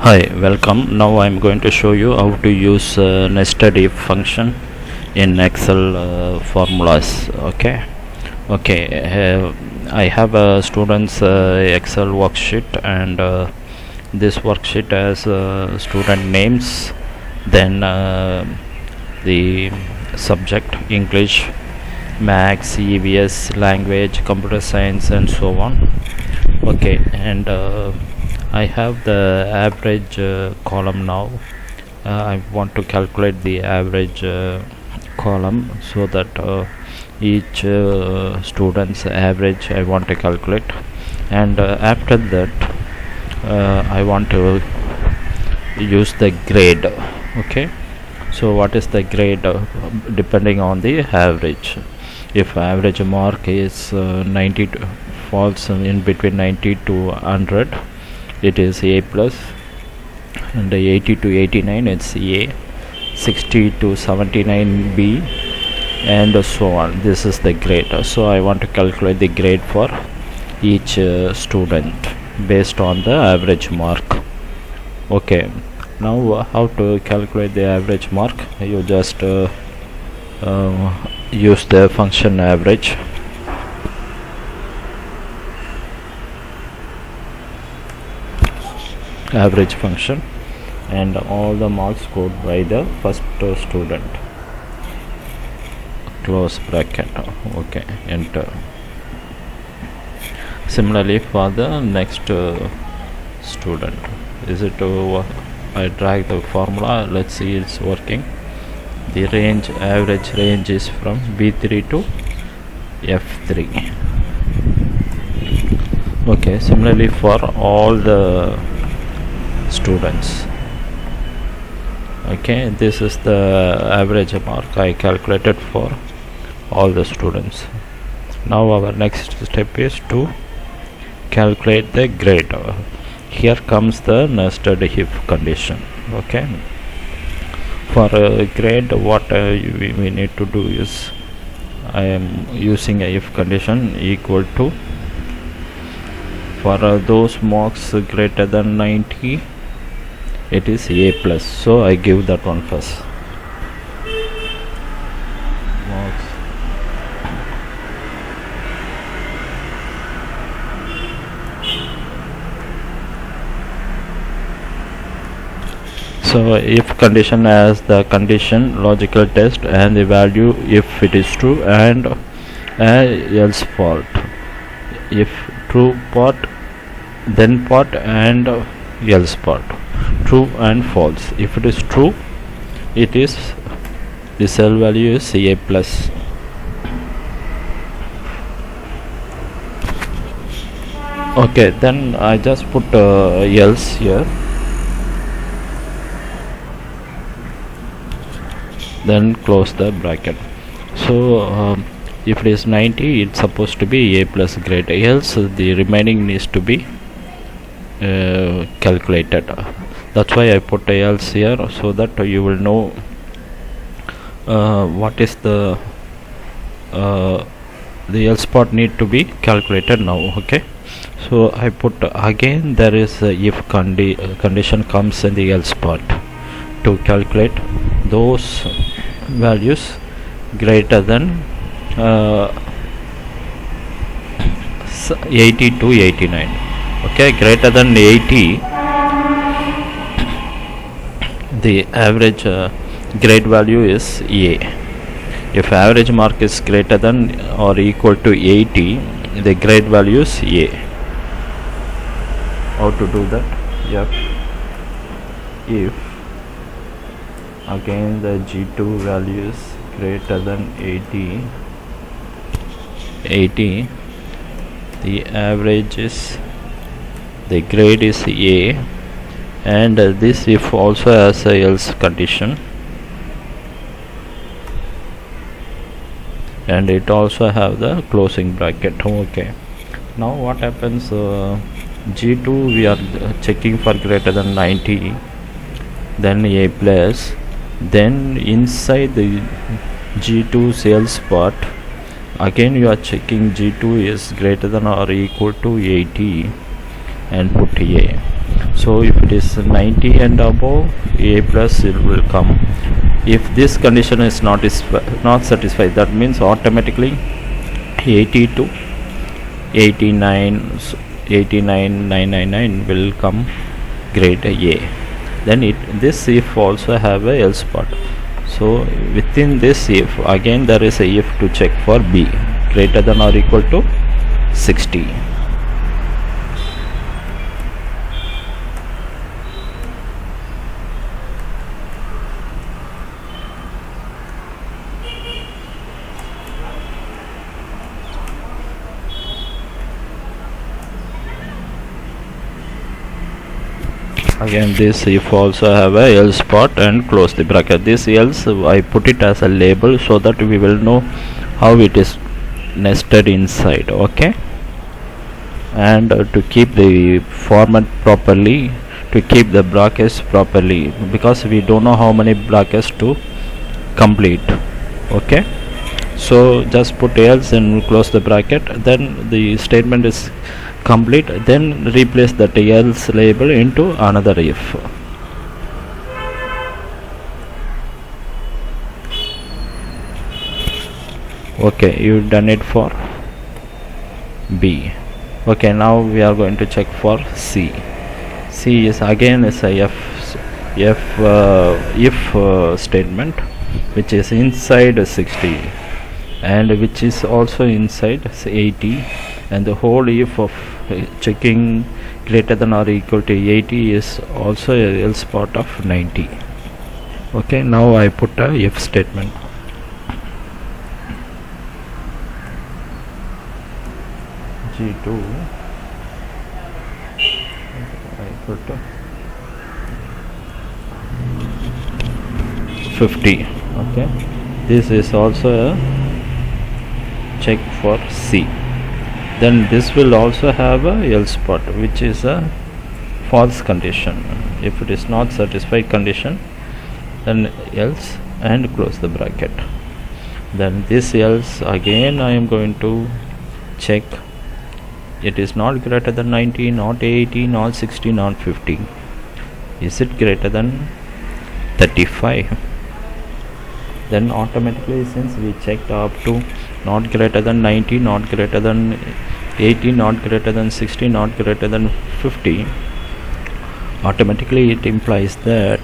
Hi, welcome. Now I'm going to show you how to use nested if function in Excel formulas. Okay. I have a student's Excel worksheet, and this worksheet has student names, then the subject English, Maths, EVS, language, computer science, and so on. Okay, and I have the average column now. I want to calculate the average column, so that each student's average I want to calculate, and after that I want to use the grade. Okay, so what is the grade? Depending on the average. If average mark is 90 falls in between 90 to 100, it is A plus, and 80 to 89 it's A, 60 to 79 B, and so on. This is the grade. So I want to calculate the grade for each student based on the average mark. Okay, now how to calculate the average mark? You just use the function average. Average function, and all the marks scored by the first student, close bracket. Okay, enter. Similarly for the next student, is it I drag the formula, let's see it's working. The range, average range is from B3 to F3. Okay, similarly for all the students. Okay, this is the average mark I calculated for all the students. Now our next step is to calculate the grade. Here comes the nested if condition. Okay, for grade, what we need to do is, I am using a if condition equal to, for those marks greater than 90, it is A plus, so I give that one first. Marks. So if condition has the condition, logical test, and the value if it is true, and else part. If true part, then part, and else part. True and false. If it is true, it is the cell value is A plus. Okay, then I just put else here, then close the bracket. So if it is 90, it's supposed to be A plus grade, else the remaining needs to be calculated. That's why I put else here, so that you will know what is the else part need to be calculated now. Okay, so I put again, there is a if condition comes in the else part to calculate those values greater than 80 to 89. Okay, greater than 80, the average grade value is A. If average mark is greater than or equal to 80, the grade value is A. How to do that? Yep. If again the G2 value is greater than 80, the average is, the grade is A, and this if also has a else condition, and it also have the closing bracket. Okay, now what happens, G2 we are checking for greater than 90, then A plus, then inside the G2 sales part, again you are checking G2 is greater than or equal to 80, and put A. So if it is 90 and above, A plus it will come. If this condition is not satisfied, that means automatically 80 to 89,999 will come grade A. Then this if also have a else part. So within this if, again there is a if to check for B greater than or equal to 60. Again this if also have a else part and close the bracket. This else I put it as a label so that we will know how it is nested inside. Okay, and to keep the format properly, to keep the brackets properly, because we don't know how many brackets to complete. Okay, so just put else and close the bracket, then the statement is complete. Then replace that else label into another if. Okay, you've done it for B. Okay, now we are going to check for C. C is again is a if statement which is inside 60 and which is also inside 80, and the whole if of checking greater than or equal to 80 is also a else part of 90. Okay, now I put a if statement. G2 I put 50. Okay, this is also a check for C. Then this will also have a else part which is a false condition. If it is not satisfied condition, then else and close the bracket. Then this else again I am going to check. It is not greater than 90, not 80, not 60, not 50. Is it greater than 35? Then automatically, since we checked up to not greater than 90, not greater than 80, not greater than 60, not greater than 50, automatically it implies that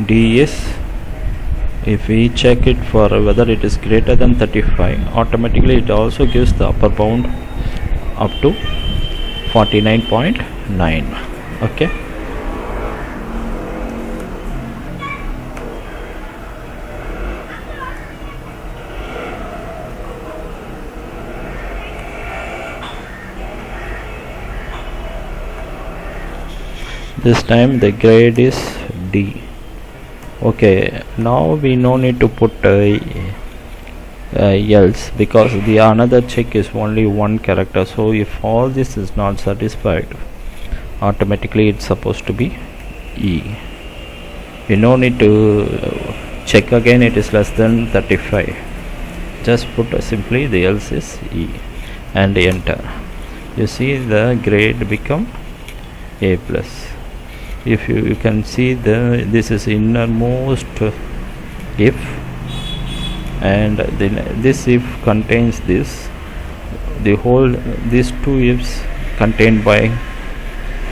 D is, if we check it for whether it is greater than 35, automatically it also gives the upper bound up to 49.9. okay, this time the grade is D. Okay, now we no need to put else, because the another check is only one character. So if all this is not satisfied, automatically it's supposed to be E. We no need to check again it is less than 35. Just put simply the else is E and enter. You see the grade become A plus. If you can see this is innermost if, and then this if contains this, the whole these two ifs contained by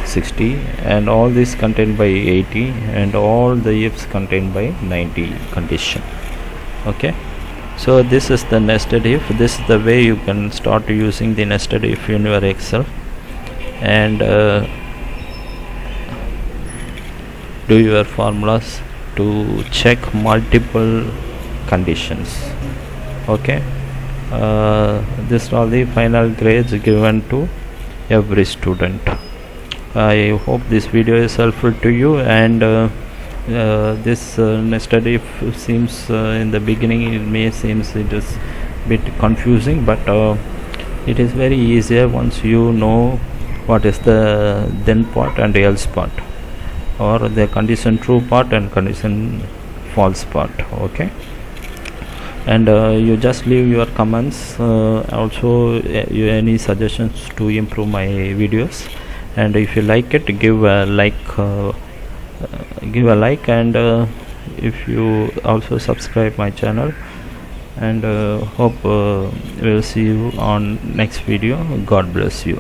60, and all this contained by 80, and all the ifs contained by 90 condition. Okay, so this is the nested if. This is the way you can start using the nested if in your Excel, and do your formulas to check multiple conditions. Okay, this are the final grades given to every student. I hope this video is helpful to you, and this nested if seems in the beginning it may seems it is bit confusing, but it is very easier once you know what is the then part and else part, or the condition true part and condition false part. Okay, and you just leave your comments, also any suggestions to improve my videos. And if you like it, give a like, and if you also subscribe my channel, and hope we'll see you on next video. God bless you.